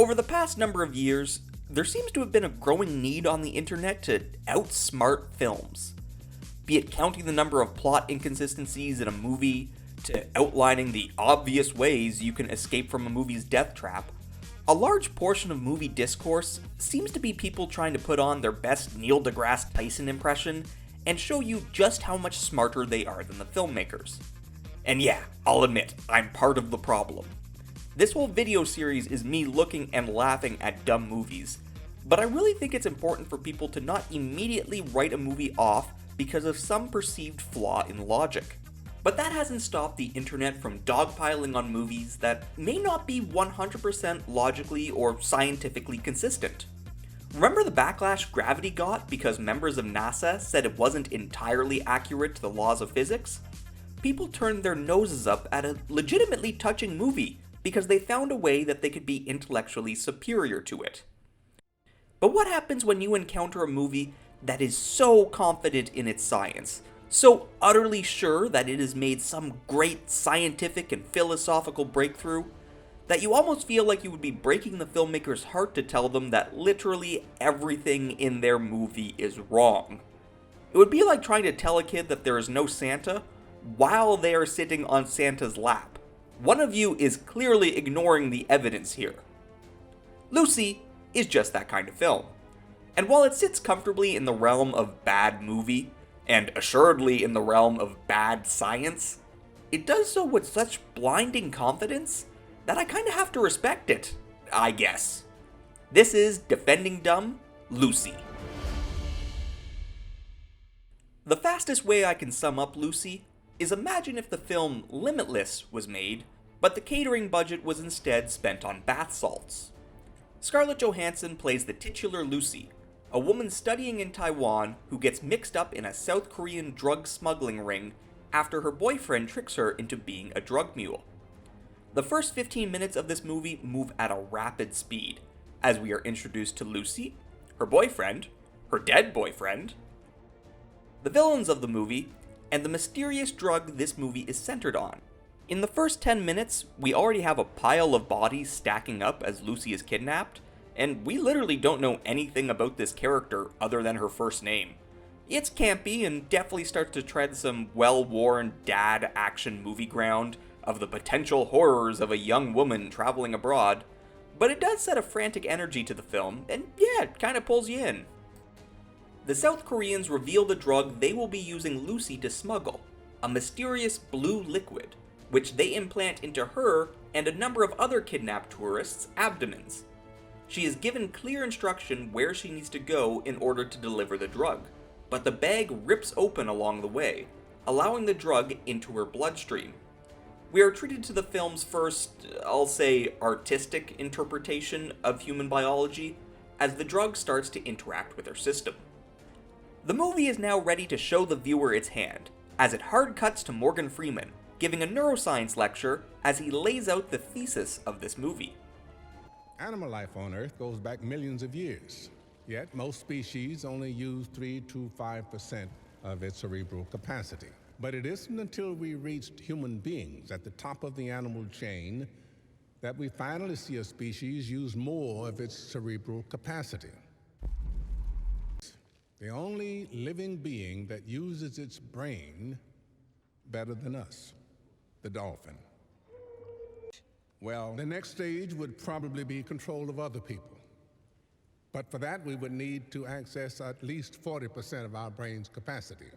Over the past number of years, there seems to have been a growing need on the internet to outsmart films. Be it counting the number of plot inconsistencies in a movie, to outlining the obvious ways you can escape from a movie's death trap, a large portion of movie discourse seems to be people trying to put on their best Neil deGrasse Tyson impression and show you just how much smarter they are than the filmmakers. And yeah, I'll admit, I'm part of the problem. This whole video series is me looking and laughing at dumb movies, but I really think it's important for people to not immediately write a movie off because of some perceived flaw in logic. But that hasn't stopped the internet from dogpiling on movies that may not be 100% logically or scientifically consistent. Remember the backlash Gravity got because members of NASA said it wasn't entirely accurate to the laws of physics? People turned their noses up at a legitimately touching movie because they found a way that they could be intellectually superior to it. But what happens when you encounter a movie that is so confident in its science, so utterly sure that it has made some great scientific and philosophical breakthrough, that you almost feel like you would be breaking the filmmaker's heart to tell them that literally everything in their movie is wrong? It would be like trying to tell a kid that there is no Santa while they are sitting on Santa's lap. One of you is clearly ignoring the evidence here. Lucy is just that kind of film. And while it sits comfortably in the realm of bad movie, and assuredly in the realm of bad science, it does so with such blinding confidence that I kinda have to respect it, I guess. This is Defending Dumb, Lucy. The fastest way I can sum up Lucy is imagine if the film Limitless was made, but the catering budget was instead spent on bath salts. Scarlett Johansson plays the titular Lucy, a woman studying in Taiwan who gets mixed up in a South Korean drug smuggling ring after her boyfriend tricks her into being a drug mule. The first 15 minutes of this movie move at a rapid speed, as we are introduced to Lucy, her boyfriend, her dead boyfriend, the villains of the movie, and the mysterious drug this movie is centered on. In the first 10 minutes, we already have a pile of bodies stacking up as Lucy is kidnapped, and we literally don't know anything about this character other than her first name. It's campy and definitely starts to tread some well-worn dad action movie ground of the potential horrors of a young woman traveling abroad, but it does set a frantic energy to the film, and yeah, it kinda pulls you in. The South Koreans reveal the drug they will be using Lucy to smuggle, a mysterious blue liquid, which they implant into her and a number of other kidnapped tourists' abdomens. She is given clear instruction where she needs to go in order to deliver the drug, but the bag rips open along the way, allowing the drug into her bloodstream. We are treated to the film's first, I'll say, artistic interpretation of human biology, as the drug starts to interact with her system. The movie is now ready to show the viewer its hand, as it hard cuts to Morgan Freeman, giving a neuroscience lecture as he lays out the thesis of this movie. Animal life on Earth goes back millions of years, yet most species only use 3 to 5% of its cerebral capacity. But it isn't until we reached human beings at the top of the animal chain that we finally see a species use more of its cerebral capacity. The only living being that uses its brain better than us, the dolphin. Well, the next stage would probably be control of other people. But for that, we would need to access at least 40% of our brain's capacity.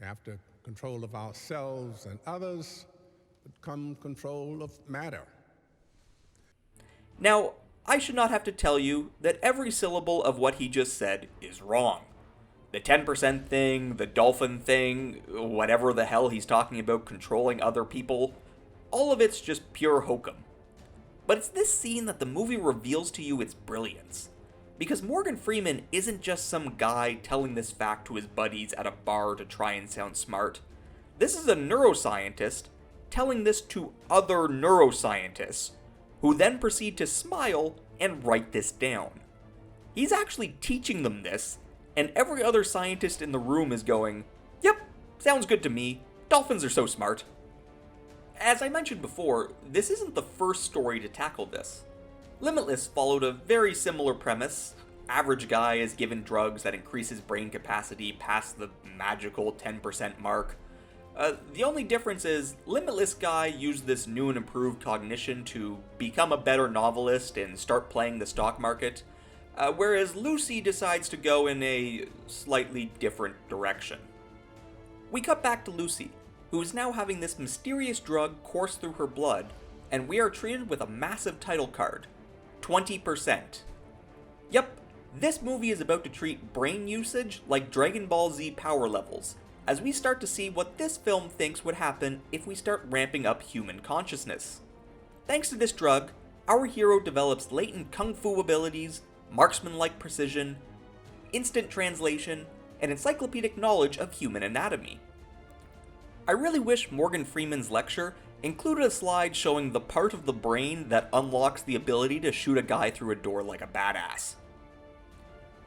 After control of ourselves and others would come control of matter. Now, I should not have to tell you that every syllable of what he just said is wrong. The 10% thing, the dolphin thing, whatever the hell he's talking about controlling other people, all of it's just pure hokum. But it's this scene that the movie reveals to you its brilliance. Because Morgan Freeman isn't just some guy telling this fact to his buddies at a bar to try and sound smart. This is a neuroscientist telling this to other neuroscientists, who then proceed to smile and write this down. He's actually teaching them this, and every other scientist in the room is going, "Yep, sounds good to me. Dolphins are so smart." As I mentioned before, this isn't the first story to tackle this. Limitless followed a very similar premise. Average guy is given drugs that increase his brain capacity past the magical 10% mark. The only difference is, Limitless guy used this new and improved cognition to become a better novelist and start playing the stock market, whereas Lucy decides to go in a slightly different direction. We cut back to Lucy, who is now having this mysterious drug course through her blood, and we are treated with a massive title card, 20%. Yep, this movie is about to treat brain usage like Dragon Ball Z power levels, as we start to see what this film thinks would happen if we start ramping up human consciousness. Thanks to this drug, our hero develops latent kung fu abilities, marksman-like precision, instant translation, and encyclopedic knowledge of human anatomy. I really wish Morgan Freeman's lecture included a slide showing the part of the brain that unlocks the ability to shoot a guy through a door like a badass.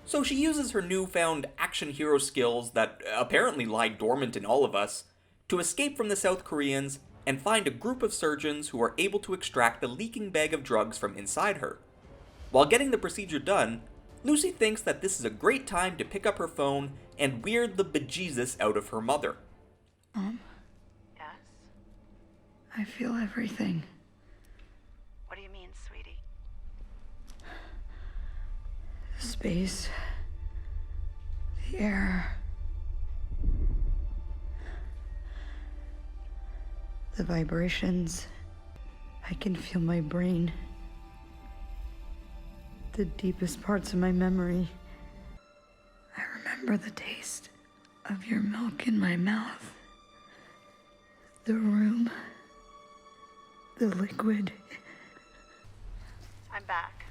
So she uses her newfound action hero skills that apparently lie dormant in all of us to escape from the South Koreans and find a group of surgeons who are able to extract the leaking bag of drugs from inside her. While getting the procedure done, Lucy thinks that this is a great time to pick up her phone and weird the bejesus out of her mother. Mom? Yes? I feel everything. What do you mean, sweetie? Space. The air. The vibrations. I can feel my brain. The deepest parts of my memory. I remember the taste of your milk in my mouth. The room. The liquid. I'm back.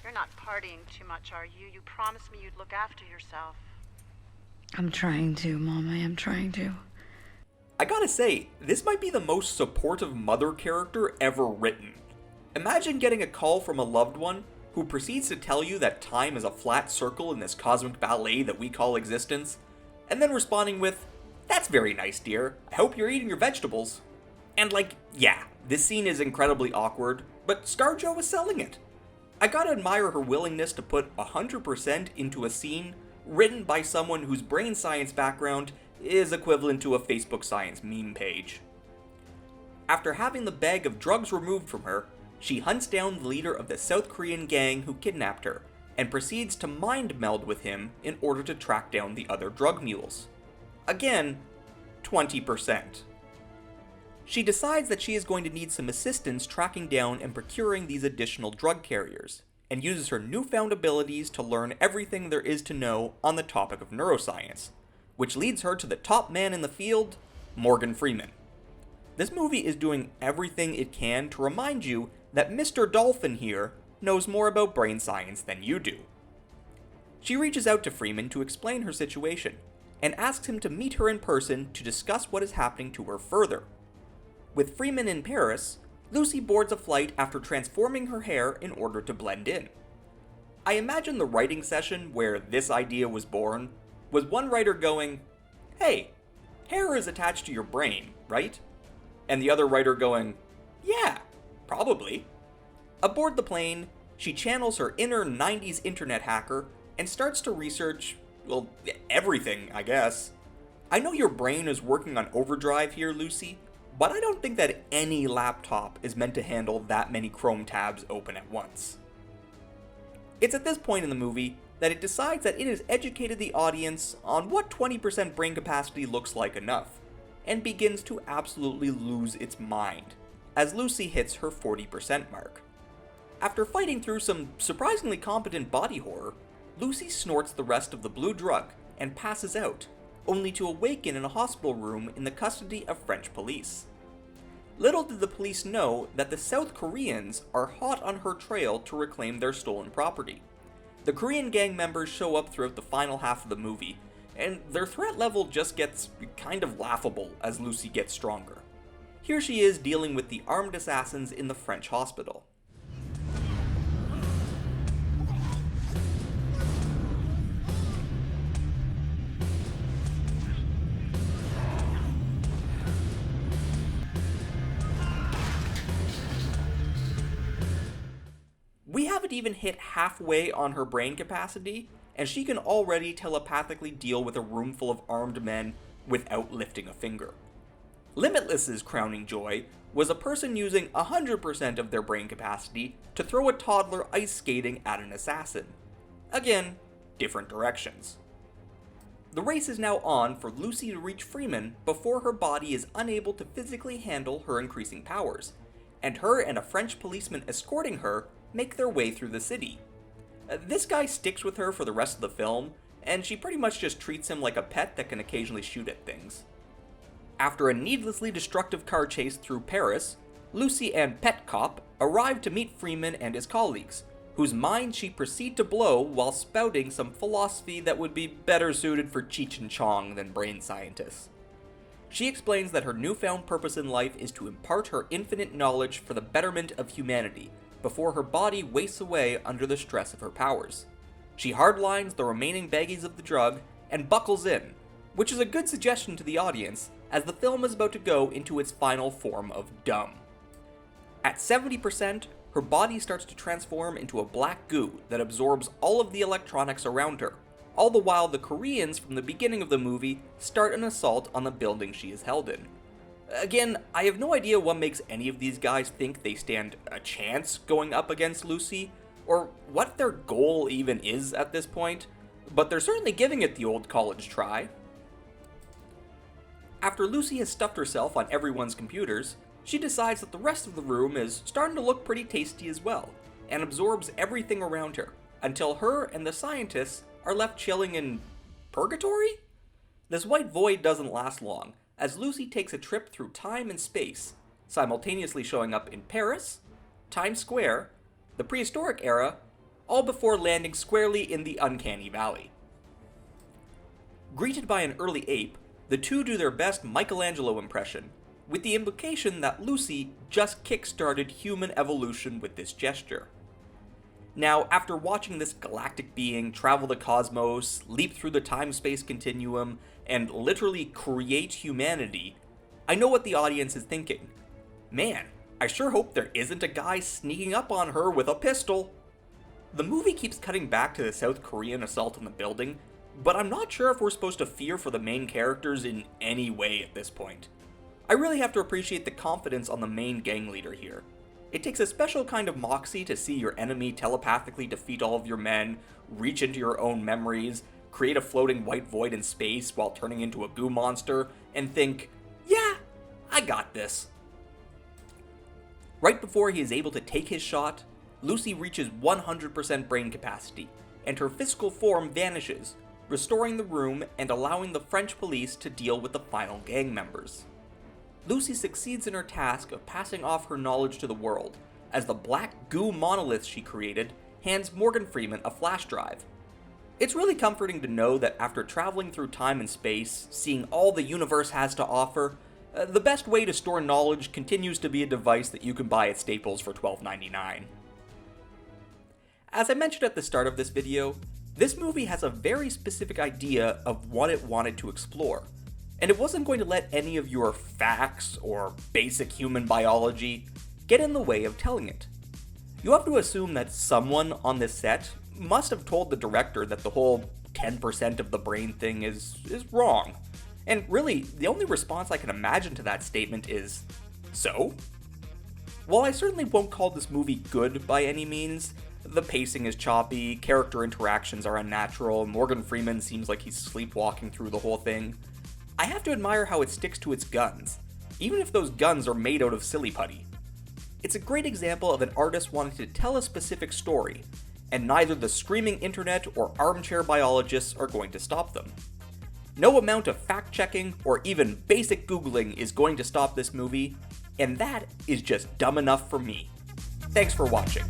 You're not partying too much, are you? You promised me you'd look after yourself. I'm trying to, Mom. I am trying to. I gotta say, this might be the most supportive mother character ever written. Imagine getting a call from a loved one who proceeds to tell you that time is a flat circle in this cosmic ballet that we call existence, and then responding with, "That's very nice, dear. I hope you're eating your vegetables." And yeah, this scene is incredibly awkward, but ScarJo is selling it. I gotta admire her willingness to put 100% into a scene written by someone whose brain science background is equivalent to a Facebook science meme page. After having the bag of drugs removed from her, she hunts down the leader of the South Korean gang who kidnapped her, and proceeds to mind meld with him in order to track down the other drug mules. Again, 20%. She decides that she is going to need some assistance tracking down and procuring these additional drug carriers, and uses her newfound abilities to learn everything there is to know on the topic of neuroscience, which leads her to the top man in the field, Morgan Freeman. This movie is doing everything it can to remind you that Mr. Dolphin here knows more about brain science than you do. She reaches out to Freeman to explain her situation, and asks him to meet her in person to discuss what is happening to her further. With Freeman in Paris, Lucy boards a flight after transforming her hair in order to blend in. I imagine the writing session where this idea was born was one writer going, "Hey, hair is attached to your brain, right?" And the other writer going, "Yeah, probably." Aboard the plane, she channels her inner 90s internet hacker and starts to research, well, everything, I guess. I know your brain is working on overdrive here, Lucy, but I don't think that any laptop is meant to handle that many Chrome tabs open at once. It's at this point in the movie that it decides that it has educated the audience on what 20% brain capacity looks like enough, and begins to absolutely lose its mind, as Lucy hits her 40% mark. After fighting through some surprisingly competent body horror, Lucy snorts the rest of the blue drug and passes out, only to awaken in a hospital room in the custody of French police. Little did the police know that the South Koreans are hot on her trail to reclaim their stolen property. The Korean gang members show up throughout the final half of the movie, and their threat level just gets kind of laughable as Lucy gets stronger. Here she is dealing with the armed assassins in the French hospital. we haven't even hit halfway on her brain capacity, and she can already telepathically deal with a room full of armed men without lifting a finger. Limitless's crowning joy was a person using 100% of their brain capacity to throw a toddler ice skating at an assassin. Again, different directions. The race is now on for Lucy to reach Freeman before her body is unable to physically handle her increasing powers, and her and a French policeman escorting her make their way through the city. This guy sticks with her for the rest of the film, and she pretty much just treats him like a pet that can occasionally shoot at things. After a needlessly destructive car chase through Paris, Lucy and Pet Cop arrive to meet Freeman and his colleagues, whose minds she proceeds to blow while spouting some philosophy that would be better suited for Cheech and Chong than brain scientists. She explains that her newfound purpose in life is to impart her infinite knowledge for the betterment of humanity, before her body wastes away under the stress of her powers. She hardlines the remaining baggies of the drug and buckles in, which is a good suggestion to the audience, as the film is about to go into its final form of dumb. At 70%, her body starts to transform into a black goo that absorbs all of the electronics around her, all the while the Koreans from the beginning of the movie start an assault on the building she is held in. Again, I have no idea what makes any of these guys think they stand a chance going up against Lucy, or what their goal even is at this point, but they're certainly giving it the old college try. After Lucy has stuffed herself on everyone's computers, she decides that the rest of the room is starting to look pretty tasty as well, and absorbs everything around her, until her and the scientists are left chilling in purgatory? This white void doesn't last long, as Lucy takes a trip through time and space, simultaneously showing up in Paris, Times Square, the prehistoric era, all before landing squarely in the uncanny valley. Greeted by an early ape, the two do their best Michelangelo impression, with the implication that Lucy just kick-started human evolution with this gesture. Now, after watching this galactic being travel the cosmos, leap through the time-space continuum, and literally create humanity, I know what the audience is thinking. Man, I sure hope there isn't a guy sneaking up on her with a pistol. The movie keeps cutting back to the South Korean assault on the building, but I'm not sure if we're supposed to fear for the main characters in any way at this point. I really have to appreciate the confidence on the main gang leader here. It takes a special kind of moxie to see your enemy telepathically defeat all of your men, reach into your own memories, create a floating white void in space while turning into a goo monster, and think, yeah, I got this. Right before he is able to take his shot, Lucy reaches 100% brain capacity, and her physical form vanishes, restoring the room and allowing the French police to deal with the final gang members. Lucy succeeds in her task of passing off her knowledge to the world, as the black goo monolith she created hands Morgan Freeman a flash drive. It's really comforting to know that after traveling through time and space, seeing all the universe has to offer, the best way to store knowledge continues to be a device that you can buy at Staples for $12.99. As I mentioned at the start of this video, this movie has a very specific idea of what it wanted to explore, and it wasn't going to let any of your facts or basic human biology get in the way of telling it. You have to assume that someone on this set must have told the director that the whole 10% of the brain thing is wrong. And really, the only response I can imagine to that statement is, so? While I certainly won't call this movie good by any means, the pacing is choppy, character interactions are unnatural, Morgan Freeman seems like he's sleepwalking through the whole thing, I have to admire how it sticks to its guns, even if those guns are made out of silly putty. It's a great example of an artist wanting to tell a specific story, and neither the screaming internet or armchair biologists are going to stop them. No amount of fact-checking or even basic Googling is going to stop this movie, and that is just dumb enough for me. Thanks for watching.